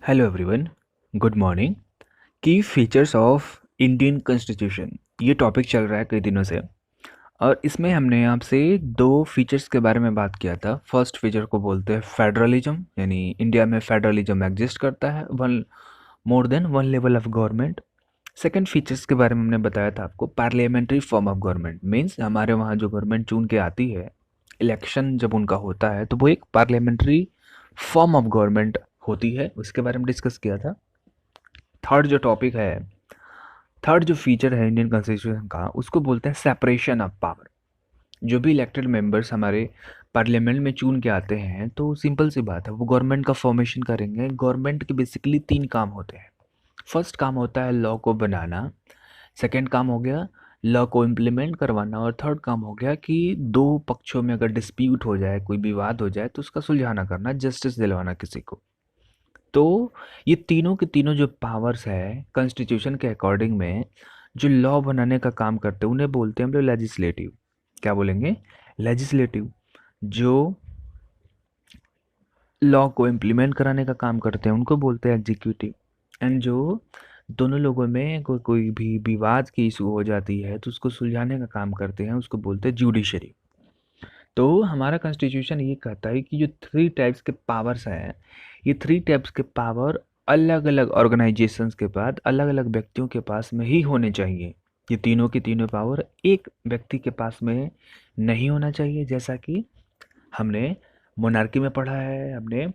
Hello everyone, good morning. की features of Indian constitution, ये topic चल रहा है कई दिनों से। और इसमें हमने आपसे दो फीचर्स के बारे में बात किया था। फर्स्ट फीचर को बोलते हैं फेडरलिज्म, यानी इंडिया में फेडरलिज्म एग्जिस्ट करता है, one more than one level of government. Second features के बारे में हमने बताया था आपको parliamentary form of government, means हमारे वहाँ जो गवर्नमेंट चुन के आती है, इलेक्शन जब उनका होता है तो वो एक पार्लियामेंट्री फॉर्म ऑफ गवर्नमेंट होती है, उसके बारे में डिस्कस किया था। थर्ड जो टॉपिक है, थर्ड जो फीचर है इंडियन कॉन्स्टिट्यूशन का, उसको बोलते हैं सेपरेशन ऑफ पावर। जो भी इलेक्टेड मेंबर्स हमारे पार्लियामेंट में चुन के आते हैं, तो सिंपल सी बात है, वो गवर्नमेंट का फॉर्मेशन करेंगे। गवर्नमेंट के बेसिकली तीन काम होते हैं। फर्स्ट काम होता है लॉ को बनाना, सेकंड काम हो गया लॉ को इम्प्लीमेंट करवाना, और थर्ड काम हो गया कि दो पक्षों में अगर डिस्प्यूट हो जाए, कोई विवाद हो जाए, तो उसका सुलझाना करना, जस्टिस दिलवाना किसी को। तो ये तीनों के तीनों जो पावर्स है कॉन्स्टिट्यूशन के अकॉर्डिंग में, जो लॉ बनाने का काम करते हैं, उन्हें बोलते हैं हम लोग लेजिस्लेटिव। क्या बोलेंगे? लेजिस्लेटिव। जो लॉ को इम्प्लीमेंट कराने का काम करते हैं उनको बोलते हैं एग्जीक्यूटिव। एंड जो दोनों लोगों में कोई भी विवाद की इशू हो जाती है तो उसको सुलझाने का काम करते हैं, उसको बोलते हैं जुडिशरी। तो हमारा कॉन्स्टिट्यूशन ये कहता है कि जो थ्री टाइप्स के पावर्स हैं, ये थ्री टाइप्स के पावर अलग अलग ऑर्गेनाइजेशंस के पास, अलग अलग व्यक्तियों के पास में ही होने चाहिए। ये तीनों की तीनों पावर एक व्यक्ति के पास में नहीं होना चाहिए। जैसा कि हमने मोनार्की में पढ़ा है, हमने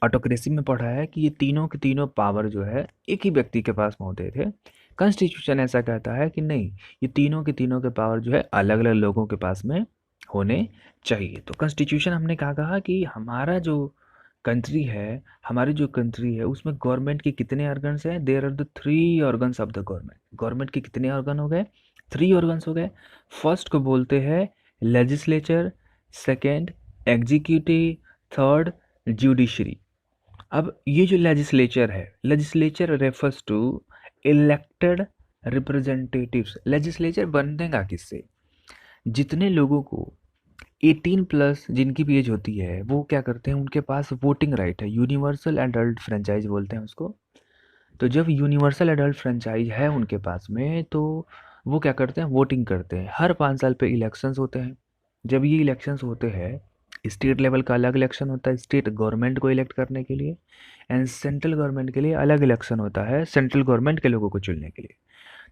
ऑटोक्रेसी में पढ़ा है कि ये तीनों के तीनों पावर जो है एक ही व्यक्ति के पास में होते थे। कॉन्स्टिट्यूशन ऐसा कहता है कि नहीं, ये तीनों के तीनों के पावर जो है अलग अलग लोगों के पास में होने चाहिए। तो कॉन्स्टिट्यूशन हमने क्या कहा कि हमारा जो कंट्री है, हमारी जो कंट्री है उसमें गवर्नमेंट के कितने ऑर्गन्स हैं? There are the three organs of the government. Government के कितने ऑर्गन हो गए? थ्री ऑर्गन्स हो गए। फर्स्ट को बोलते हैं legislature, second executive, third judiciary. अब ये जो लेजिस्लेचर है, legislature refers to elected representatives. Legislature बनेगा किससे? जितने लोगों को 18 प्लस जिनकी भी एज होती है, वो क्या करते हैं, उनके पास वोटिंग राइट है। यूनिवर्सल एडल्ट फ्रेंचाइज बोलते हैं उसको। तो जब यूनिवर्सल एडल्ट फ्रेंचाइज है उनके पास में, तो वो क्या करते हैं, वोटिंग करते हैं। हर 5 साल पे इलेक्शंस होते हैं। जब ये इलेक्शंस होते हैं, स्टेट लेवल का अलग इलेक्शन होता है स्टेट गवर्नमेंट को इलेक्ट करने के लिए, एंड सेंट्रल गवर्नमेंट के लिए अलग इलेक्शन होता है सेंट्रल गवर्नमेंट के लोगों को चुनने के लिए।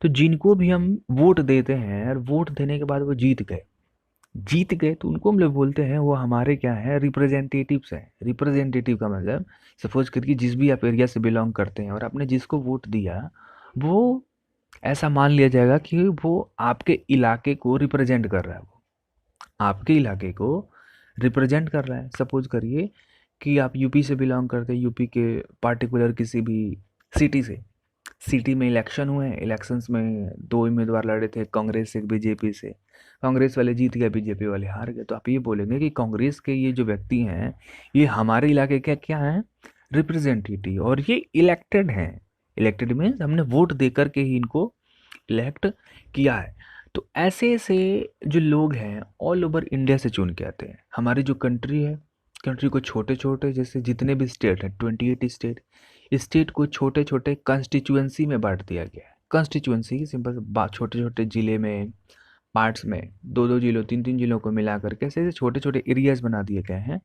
तो जिनको भी हम वोट देते हैं और वोट देने के बाद वो जीत गए, तो उनको हम लोग बोलते हैं वो हमारे क्या हैं, रिप्रेजेंटेटिव्स हैं। रिप्रेजेंटेटिव का मतलब, सपोज करिए जिस भी आप एरिया से बिलोंग करते हैं और आपने जिसको वोट दिया, वो ऐसा मान लिया जाएगा कि वो आपके इलाके को रिप्रेजेंट कर रहा है। वो आपके इलाके को रिप्रेजेंट कर रहा है। सपोज करिए कि आप यूपी से बिलोंग करते हैं, यूपी के पार्टिकुलर किसी भी सिटी से। सिटी में इलेक्शन हुए, इलेक्शंस में दो उम्मीदवार लड़े थे, कांग्रेस से, बीजेपी से। कांग्रेस वाले जीत गए, बीजेपी वाले हार गए। तो आप ये बोलेंगे कि कांग्रेस के ये जो व्यक्ति हैं, ये हमारे इलाके के क्या हैं, रिप्रेजेंटेटिव, और ये इलेक्टेड हैं। इलेक्टेड मीन्स हमने वोट दे करके ही इनको इलेक्ट किया है। तो ऐसे ऐसे जो लोग हैं ऑल ओवर इंडिया से चुन के आते हैं। हमारी जो कंट्री है, कंट्री को छोटे छोटे, जैसे जितने भी स्टेट हैं, 28 स्टेट, स्टेट को छोटे छोटे कंस्टिट्यूएंसी में बांट दिया गया है। कंस्टिट्यूएंसी सिंपल बात, छोटे छोटे जिले में, पार्ट्स में, दो दो जिलों, तीन तीन जिलों को मिला करके ऐसे ऐसे छोटे छोटे एरियाज बना दिए गए हैं।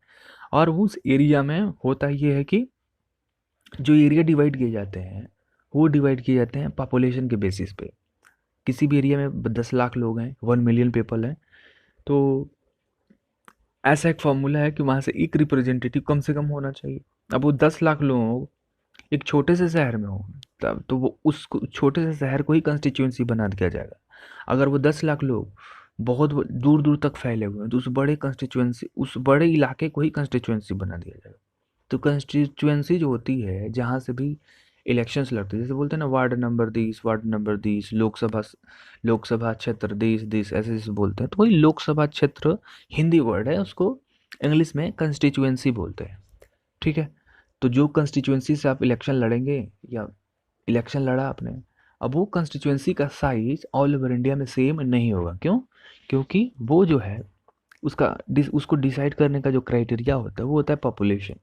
और उस एरिया में होता ये है कि जो एरिया डिवाइड किए जाते हैं, वो डिवाइड किए जाते हैं पॉपुलेशन के बेसिस पे। किसी भी एरिया में 10 लाख लोग हैं, 1 मिलियन पीपल हैं, तो ऐसा एक फॉर्मूला है कि वहाँ से एक रिप्रेजेंटेटिव कम से कम होना चाहिए। अब वो 10 लाख लोग एक छोटे से शहर में हो, तब तो वो उस छोटे से शहर को ही कंस्टिट्यूएंसी बना दिया जाएगा। अगर वो 10 लाख लोग बहुत दूर दूर तक फैले हुए हैं, तो उस बड़े कंस्टिट्यूएंसी, उस बड़े इलाके को ही कंस्टिट्यूएंसी बना दिया जाएगा। तो कंस्टिट्यूएंसी जो होती है, जहाँ से भी इलेक्शंस लड़ते हैं, जैसे बोलते हैं ना, ward number 10, ward number 10, Lok Sabha क्षेत्र 10 10, ऐसे ऐसे बोलते हैं। तो वही लोकसभा क्षेत्र हिंदी वर्ड है, उसको इंग्लिश में कंस्टिट्यूएंसी बोलते हैं। ठीक है। तो जो कंस्टिट्यूएंसी से आप इलेक्शन लड़ेंगे, या इलेक्शन लड़ा आपने, अब वो कंस्टिट्यूएंसी का साइज ऑल ओवर इंडिया में सेम नहीं होगा। क्यों? क्योंकि वो जो है उसका उसको डिसाइड करने का जो क्राइटेरिया होता है वो होता है पॉपुलेशन।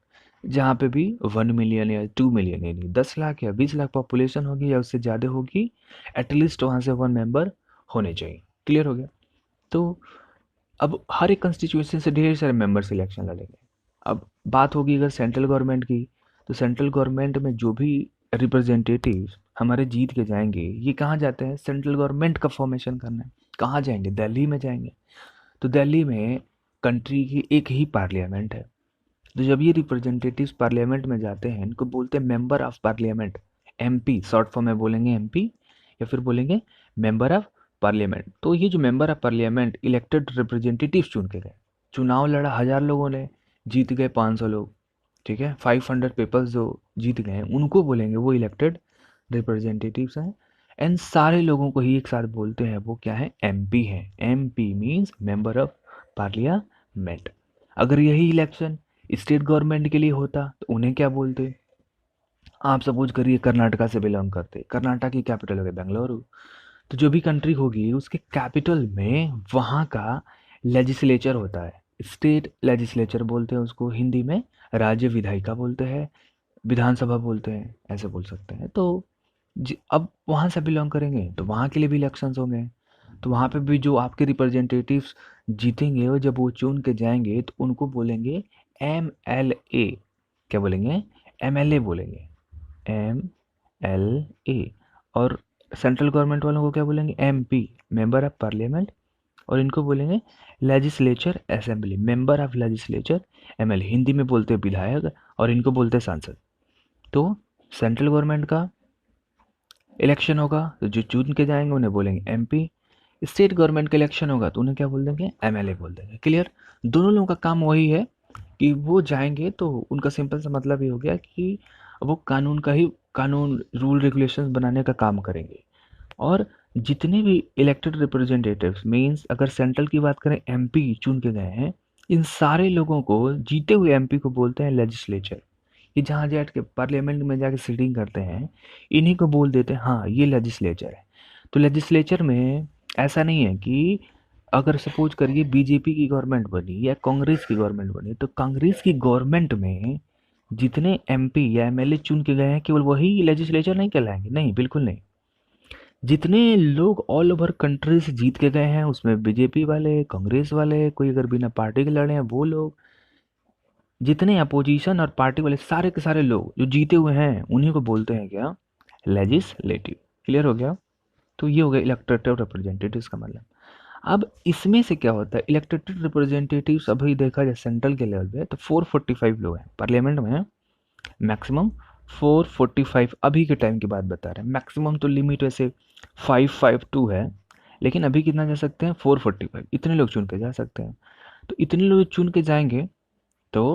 जहाँ पे भी 1 मिलियन या 2 मिलियन यानी 10 लाख या 20 लाख पॉपुलेशन होगी या उससे ज़्यादा होगी, एटलीस्ट वहाँ से 1 मेंबर होने चाहिए। क्लियर हो गया? तो अब हर एक कंस्टिट्यूएंसी से ढेर सारे मेंबर सिलेक्शन लड़ेंगे। अब बात होगी अगर सेंट्रल गवर्नमेंट की, तो सेंट्रल गवर्नमेंट में जो भी रिप्रेजेंटेटिव्स हमारे जीत के जाएंगे, ये कहाँ जाते हैं? सेंट्रल गवर्नमेंट का फॉर्मेशन करना है। कहाँ जाएंगे? दिल्ली में जाएंगे। तो दिल्ली में कंट्री की एक ही पार्लियामेंट है। तो जब ये रिप्रेजेंटेटिव्स पार्लियामेंट में जाते हैं, इनको बोलते हैं member of parliament, MP short form में बोलेंगे एमपी, या फिर बोलेंगे मेंबर ऑफ पार्लियामेंट। तो ये जो member of parliament elected representatives चुन के गए, चुनाव लड़ा 1000 लोगों ने, जीत गए 500 लोग, ठीक है, 500 पीपल्स जो जीत गए उनको बोलेंगे वो इलेक्टेड रिप्रेजेंटेटिव्स हैं। एंड सारे लोगों को ही एक साथ बोलते हैं वो क्या है? एमपी है। MP means member of parliament. अगर यही इलेक्शन स्टेट गवर्नमेंट के लिए होता तो उन्हें क्या बोलते? आप सपोज करिए कर्नाटका से बिलोंग करते, कर्नाटक की कैपिटल हो गई बेंगलुरु, तो जो भी कंट्री होगी उसके कैपिटल में वहाँ का लेजिस्लेचर होता है, स्टेट लेजिस्लेचर बोलते हैं उसको, हिंदी में राज्य विधायिका बोलते हैं, विधानसभा बोलते हैं, ऐसे बोल सकते हैं। तो अब वहाँ से बिलोंग करेंगे तो वहाँ के लिए भी इलेक्शंस होंगे, तो वहाँ पे भी जो आपके रिप्रेजेंटेटिव्स जीतेंगे और जब वो चुन के जाएंगे तो उनको बोलेंगे MLA। क्या बोलेंगे? MLA बोलेंगे, MLA। और सेंट्रल गवर्नमेंट वालों को क्या बोलेंगे? MP, member of parliament. और इनको बोलेंगे legislature assembly, member of legislature MLA, Hindi में बोलते हैं विधायक, और इनको बोलते हैं सांसद। तो सेंट्रल गवर्नमेंट का इलेक्शन होगा तो जो चुन के जाएंगे उन्हें बोलेंगे MP, स्टेट गवर्नमेंट का इलेक्शन होगा तो उन्हें क्या बोल देंगे? MLA बोल देंगे। क्लियर? दोनों लोगों का काम वही है कि वो जाएंगे तो उनका सिंपल सा मतलब ये हो गया कि वो कानून का ही, कानून रूल रेगुलेशंस बनाने का काम करेंगे। और जितने भी इलेक्टेड रिप्रेजेंटेटिव्स मीन्स अगर सेंट्रल की बात करें, MP चुन के गए हैं, इन सारे लोगों को, जीते हुए MP को बोलते हैं लेजिस्लेचर। ये जहाँ जाट के पार्लियामेंट में जाके सीटिंग करते हैं, इन्हीं को बोल देते हैं हाँ ये लेजिस्लेचर है। तो लेजिस्लेचर में ऐसा नहीं है कि अगर सपोज करिए बीजेपी की गवर्नमेंट बनी या कांग्रेस की गवर्नमेंट बनी, तो कांग्रेस की गवर्नमेंट में जितने MP या MLA चुन के गए हैं केवल वही लेजिस्लेचर नहीं कहलाएंगे, नहीं, बिल्कुल नहीं। जितने लोग ऑल ओवर कंट्री से जीत के गए हैं उसमें बीजेपी वाले, कांग्रेस वाले, कोई अगर बिना पार्टी के लड़े हैं वो लोग, जितने अपोजिशन और पार्टी वाले सारे के सारे लोग जो जीते हुए हैं उन्हीं को बोलते हैं क्या? लेजिस्लेटिव। क्लियर हो गया? तो ये हो गया इलेक्टेड रिप्रेजेंटेटिव्स का मतलब। अब इसमें से क्या होता है, इलेक्टेड रिप्रेजेंटेटिव्स अभी देखा जाए सेंट्रल के लेवल पे तो 445 लोग हैं पार्लियामेंट में, मैक्सिमम 445। अभी के टाइम की बात बता रहे हैं, मैक्सिमम तो लिमिट वैसे 552 है, लेकिन अभी कितना जा सकते हैं? 445। इतने लोग चुन के जा सकते हैं। तो इतने लोग चुन के जाएंगे तो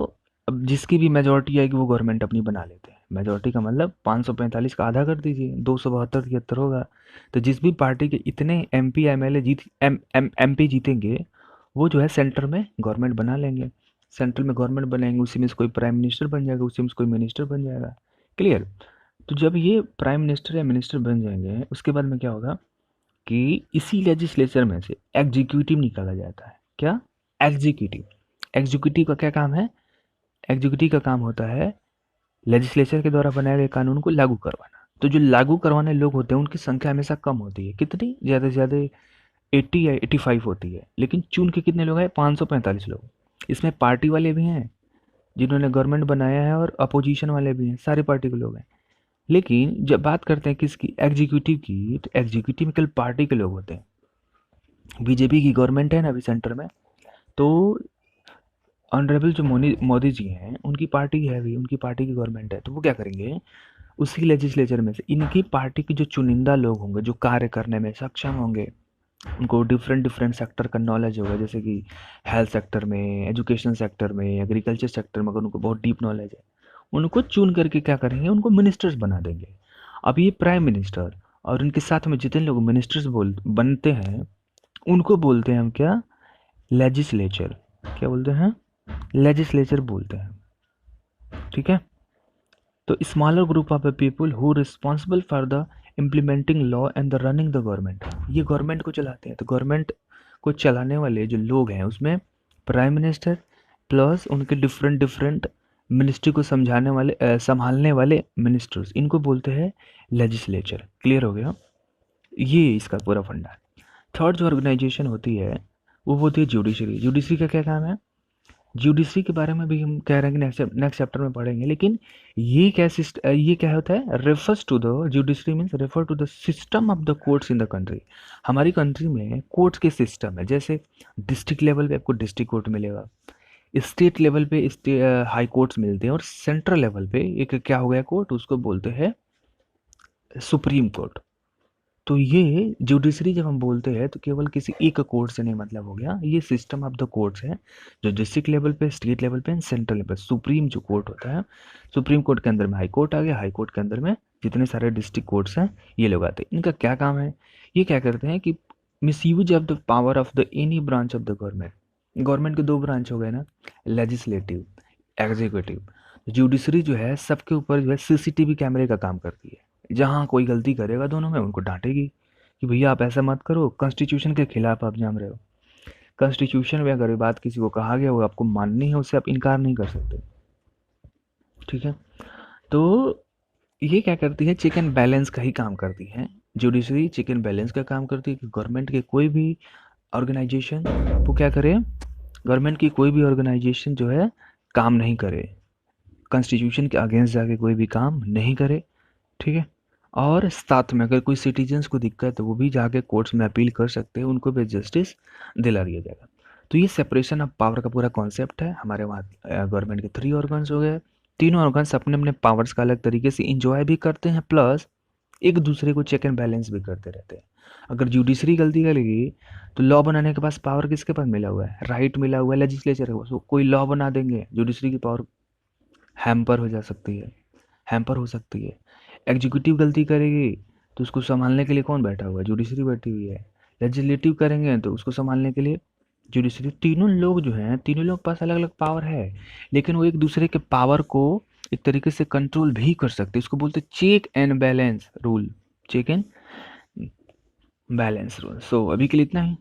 अब जिसकी भी मेजोरिटी आएगी वो गवर्नमेंट अपनी बना लेते हैं। मेजोरिटी का मतलब 545 का आधा कर दीजिए, 272-73 होगा। तो जिस भी पार्टी के इतने MP MLA जीत MP जीतेंगे वो जो है सेंटर में गवर्नमेंट बना लेंगे। सेंट्रल में गवर्नमेंट बनाएंगे, उसी में से कोई प्राइम मिनिस्टर बन जाएगा, उसी में से कोई मिनिस्टर बन जाएगा। क्लियर? तो जब ये प्राइम मिनिस्टर या मिनिस्टर बन जाएंगे उसके बाद में क्या होगा कि इसी लेजिस्लेचर में से एग्जीक्यूटिव निकाला जाता है। क्या? एग्जीक्यूटिव। एग्जीक्यूटिव का क्या काम है? एग्जीक्यूटिव का काम होता है लेजिस्लेचर के द्वारा बनाए गए कानून को लागू करवाना। तो जो लागू करवाने लोग होते हैं उनकी संख्या हमेशा कम होती है। कितनी? ज़्यादा से ज़्यादा 80 या 85 होती है, लेकिन चुन के कितने लोग हैं? 545 लोग। इसमें पार्टी वाले भी हैं जिन्होंने गवर्नमेंट बनाया है और अपोजिशन वाले भी हैं, सारी पार्टी के लोग हैं। लेकिन जब बात करते हैं किसकी? एग्जीक्यूटिव की, तो एग्जीक्यूटिव में केवल पार्टी के लोग होते हैं। बीजेपी की गवर्नमेंट है ना अभी सेंटर में, तो ऑनरेबल जो मोदी जी हैं उनकी पार्टी है, अभी उनकी पार्टी की गवर्नमेंट है, तो वो क्या करेंगे उसी लेजिस्लेचर में से इनकी पार्टी के जो चुनिंदा लोग होंगे जो कार्य करने में सक्षम होंगे, उनको डिफरेंट डिफरेंट सेक्टर का नॉलेज होगा, जैसे कि हेल्थ सेक्टर में, एजुकेशन सेक्टर में, एग्रीकल्चर सेक्टर में अगर उनको बहुत डीप नॉलेज है, उनको चुन करके क्या करेंगे? उनको मिनिस्टर्स बना देंगे। अब ये प्राइम मिनिस्टर और उनके साथ में जितने लोग मिनिस्टर्स बनते हैं उनको बोलते हैं हम क्या? लेजिस्लेचर। क्या बोलते हैं? लेजिस्लेचर बोलते हैं। ठीक है? तो smaller group of people who responsible for the implementing law and the running the government, ये गवर्नमेंट को चलाते हैं। तो गवर्नमेंट को चलाने वाले जो लोग हैं उसमें प्राइम मिनिस्टर प्लस उनके डिफरेंट डिफरेंट मिनिस्ट्री को समझाने वाले संभालने वाले मिनिस्टर्स, इनको बोलते हैं लेजिस्लेचर। क्लियर हो गया? ये इसका पूरा फंडा है। थर्ड जो ऑर्गेनाइजेशन होती है वो होती है जुडिशरी। जुडिशरी का क्या काम है? जुडिशरी के बारे में भी हम कह रहे हैं कि नेक्स्ट चैप्टर में पढ़ेंगे, लेकिन ये क्या होता है? Refers to the judiciary means refer to the system of the courts in the country. हमारी कंट्री में कोर्ट्स के सिस्टम है, जैसे डिस्ट्रिक्ट लेवल पे आपको डिस्ट्रिक्ट कोर्ट मिलेगा, स्टेट लेवल पे हाई कोर्ट्स मिलते हैं, और सेंट्रल लेवल पे एक क्या हो गया कोर्ट, उसको बोलते हैं सुप्रीम कोर्ट। तो ये जुडिशरी जब हम बोलते हैं तो केवल किसी एक कोर्ट से नहीं मतलब हो गया, ये सिस्टम ऑफ द कोर्ट्स है जो डिस्ट्रिक्ट लेवल पे, स्टेट लेवल पे एंड सेंट्रल लेवल। सुप्रीम जो कोर्ट होता है, सुप्रीम कोर्ट के अंदर में हाई कोर्ट आ गया, हाई कोर्ट के अंदर में जितने सारे डिस्ट्रिक्ट कोर्ट्स हैं ये लोग आते हैं। इनका क्या काम है? ये क्या करते हैं कि misuse of the power of the any branch of the government. Government के दो ब्रांच हो गए ना, लेजिस्लेटिव, एग्जीक्यूटिव। जुडिशरी जो है सबके ऊपर जो है सीसीटीवी कैमरे का काम करती है। जहाँ कोई गलती करेगा दोनों में उनको डांटेगी कि भैया आप ऐसा मत करो, कॉन्स्टिट्यूशन के खिलाफ आप जाम रहे हो। कॉन्स्टिट्यूशन में अगर ये बात किसी को कहा गया वो आपको माननी है, उससे आप इनकार नहीं कर सकते। ठीक है? तो ये क्या करती है? चेक एंड बैलेंस का ही काम करती है। जुडिशरी चेक एंड बैलेंस का काम करती है कि गवर्नमेंट के कोई भी ऑर्गेनाइजेशन वो क्या करे, गवर्नमेंट की कोई भी ऑर्गेनाइजेशन जो है काम नहीं करे, कॉन्स्टिट्यूशन के अगेंस्ट जाके कोई भी काम नहीं करे। ठीक है? और साथ में अगर कोई सिटीजन्स को दिक्कत है वो भी जाके कोर्ट्स में अपील कर सकते हैं, उनको भी जस्टिस दिला दिया जाएगा। तो ये सेपरेशन ऑफ पावर का पूरा कॉन्सेप्ट है। हमारे वहाँ गवर्नमेंट के 3 ऑर्गन्स हो गए। तीनों ऑर्गन्स अपने अपने पावर्स का अलग तरीके से इंजॉय भी करते हैं, प्लस एक दूसरे को चेक एंड बैलेंस भी करते रहते हैं। अगर जुडिशरी गलती करेगी तो लॉ बनाने के पास पावर किसके पास मिला हुआ है? राइट मिला हुआ है लेजिस्लेचर के पास। वो कोई लॉ बना देंगे, जुडिशरी की पावर हैम्पर हो जा सकती है, हैम्पर हो सकती है। एग्जीक्यूटिव गलती करेगी तो उसको संभालने के लिए कौन बैठा हुआ है? जुडिशरी बैठी हुई है। लेजिस्लेटिव करेंगे तो उसको संभालने के लिए जुडिशरी। तीनों लोग जो हैं, तीनों लोग के पास अलग अलग पावर है, लेकिन वो एक दूसरे के पावर को एक तरीके से कंट्रोल भी कर सकते हैं। इसको बोलते check and balance rule, check and balance rule. So अभी के लिए इतना ही।